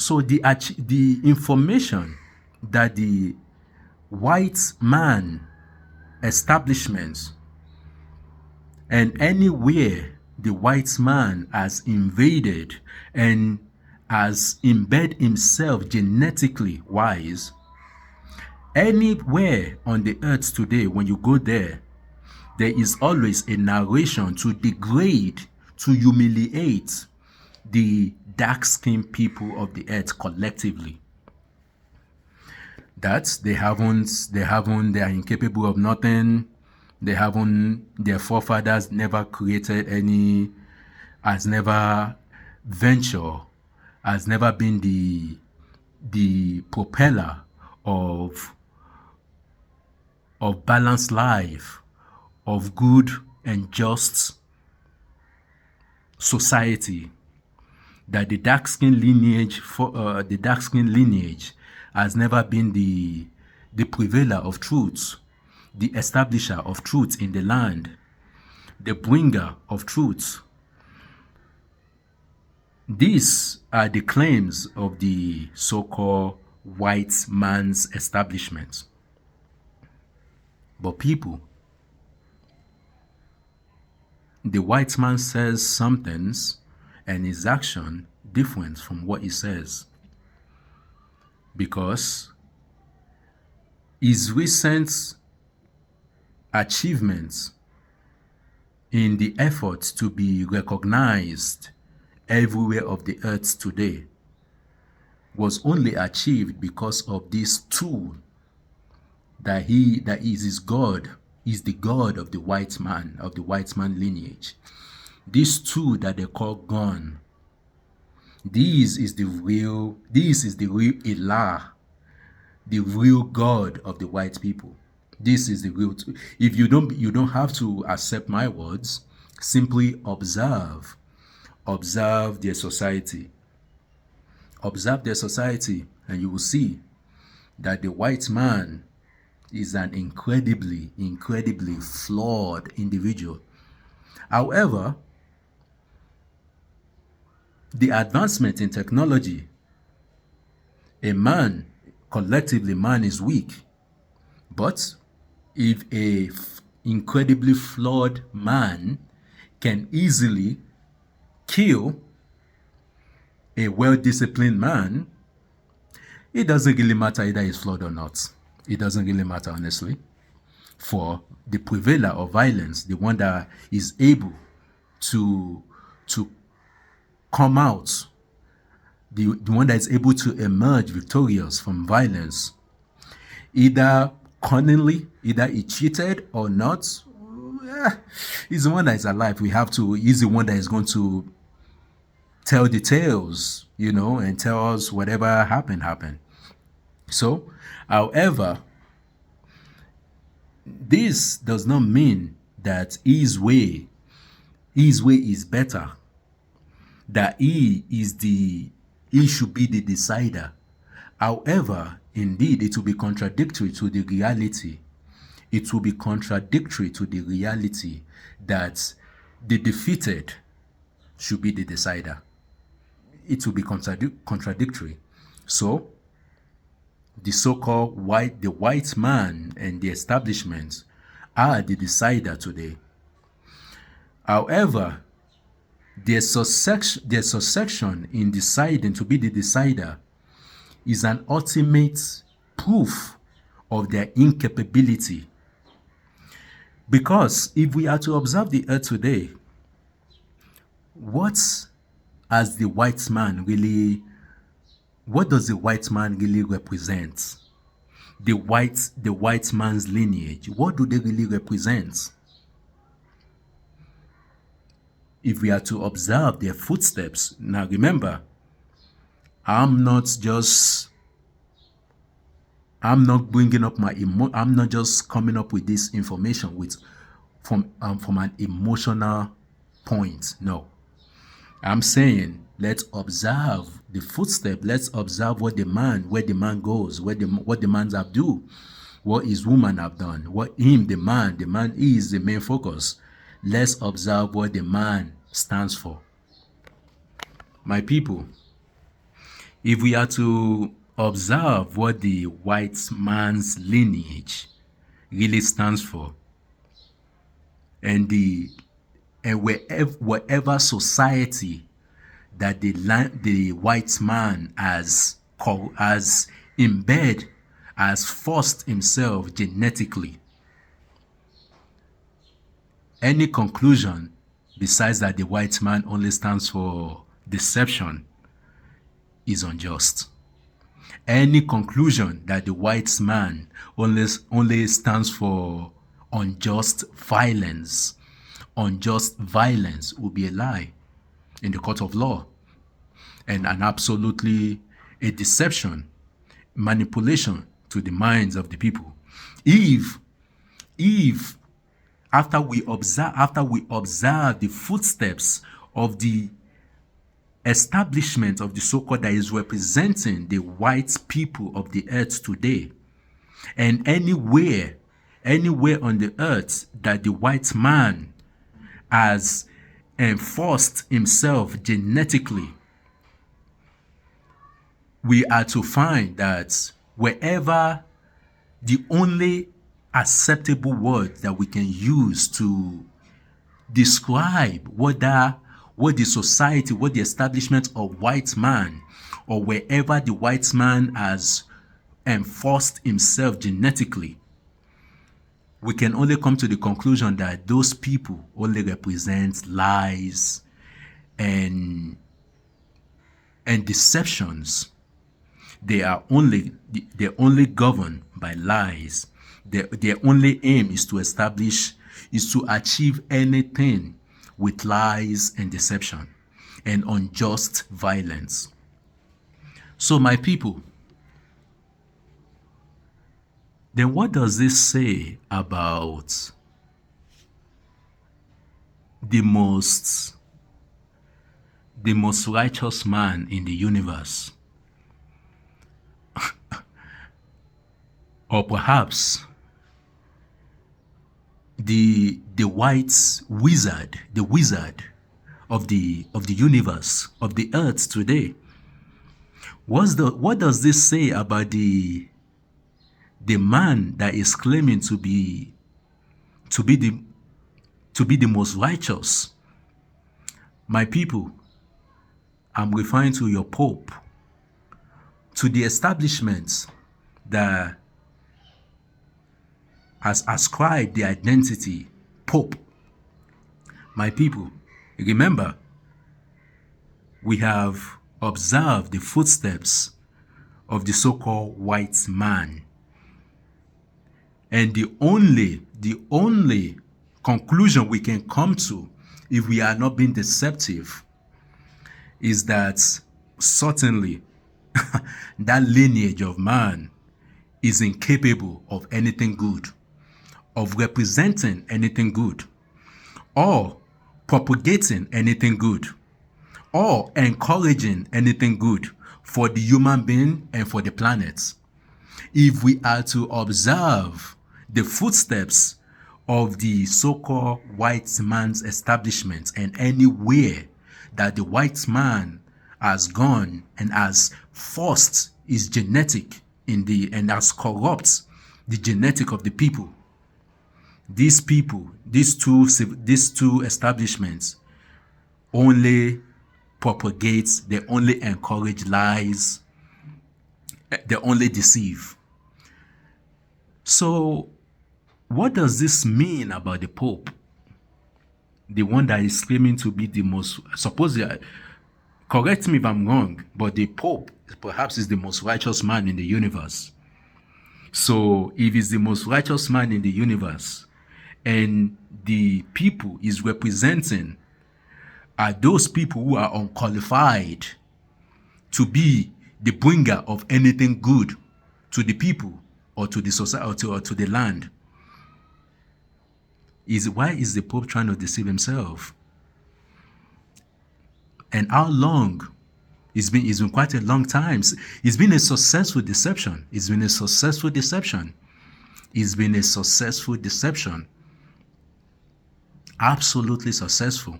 So the information that the white man establishments and anywhere the white man has invaded and has embedded himself genetically wise, anywhere on the earth today, when you go there, there is always a narration to degrade, to humiliate the dark-skinned people of the earth collectively. That they are incapable of nothing. Their forefathers never created any, has never ventured, has never been the propeller of balanced life, of good and just society. That the dark-skinned lineage has never been the prevailer of truth, the establisher of truth in the land, the bringer of truth. These are the claims of the so-called white man's establishment. But people, the white man says some things and his action different from what he says, because his recent achievements in the effort to be recognized everywhere of the earth today was only achieved because of this tool that is his God, is the God of the white man lineage. This tool that they call gun. This is the real Elah, the real God of the white people. This is the real tool. If you don't have to accept my words, simply observe their society. Observe their society, and you will see that the white man is an incredibly flawed individual. However, the advancement in technology, collectively man is weak. But if a incredibly flawed man can easily kill a well-disciplined man, it doesn't really matter either he's flawed or not. It doesn't really matter, honestly. For the prevailer of violence, the one that is able to come out, the one that is able to emerge victorious from violence, either cunningly, either he cheated or not, he's the one that is alive. He's the one that is going to tell the tales, and tell us whatever happened. So, however, this does not mean that his way is better, that he should be the decider. However, indeed, it will be contradictory to the reality. It will be contradictory to the reality that the defeated should be the decider. It will be contradictory. So, the so-called white man and the establishment are the decider today. However, their succession in deciding to be the decider is an ultimate proof of their incapability. Because if we are to observe the earth today, what does the white man really represent? The white man's lineage, what do they really represent? If we are to observe their footsteps, now remember, I'm not just coming up with this information from an emotional point. No, I'm saying let's observe the footstep. Let's observe where the man goes, what the man's have do, what his woman have done, what the man is the main focus. Let's observe what the man stands for. My people, If we are to observe what the white man's lineage really stands for, and whatever society that the white man has embed, has forced himself genetically, any conclusion besides that the white man only stands for deception is unjust. Any conclusion that the white man only stands for unjust violence will be a lie in the court of law, and an absolutely a deception, manipulation to the minds of the people. If after we observe the footsteps of the establishment of the so-called that is representing the white people of the earth today, and anywhere on the earth that the white man has enforced himself genetically, we are to find that wherever the only acceptable word that we can use to describe what the society, what the establishment of white man, or wherever the white man has enforced himself genetically, we can only come to the conclusion that those people only represent lies and deceptions. They're only governed by lies. Their only aim is to achieve anything with lies and deception and unjust violence. So my people, then what does this say about the most righteous man in the universe? Or perhaps the white wizard, the wizard of the universe, of the earth today. What does this say about the man that is claiming to be the most righteous? My people, I'm referring to your Pope, to the establishment that has ascribed the identity Pope. My people, remember, we have observed the footsteps of the so-called white man. And the only conclusion we can come to, if we are not being deceptive, is that certainly that lineage of man is incapable of anything good, of representing anything good, or propagating anything good, or encouraging anything good for the human being and for the planet. If we are to observe the footsteps of the so-called white man's establishment, and anywhere that the white man has gone and has forced his genetic and has corrupt the genetic of the people, these two establishments only propagate, they only encourage lies, they only deceive. So what does this mean about the Pope? The one that is claiming to be the most, correct me if I'm wrong, but the Pope perhaps is the most righteous man in the universe. So if he's the most righteous man in the universe, and the people is representing are those people who are unqualified to be the bringer of anything good to the people or to the society or to the land, why is the Pope trying to deceive himself? And how long? It's been quite a long time. It's been a successful deception. It's been a successful deception. It's been a successful deception. Absolutely successful.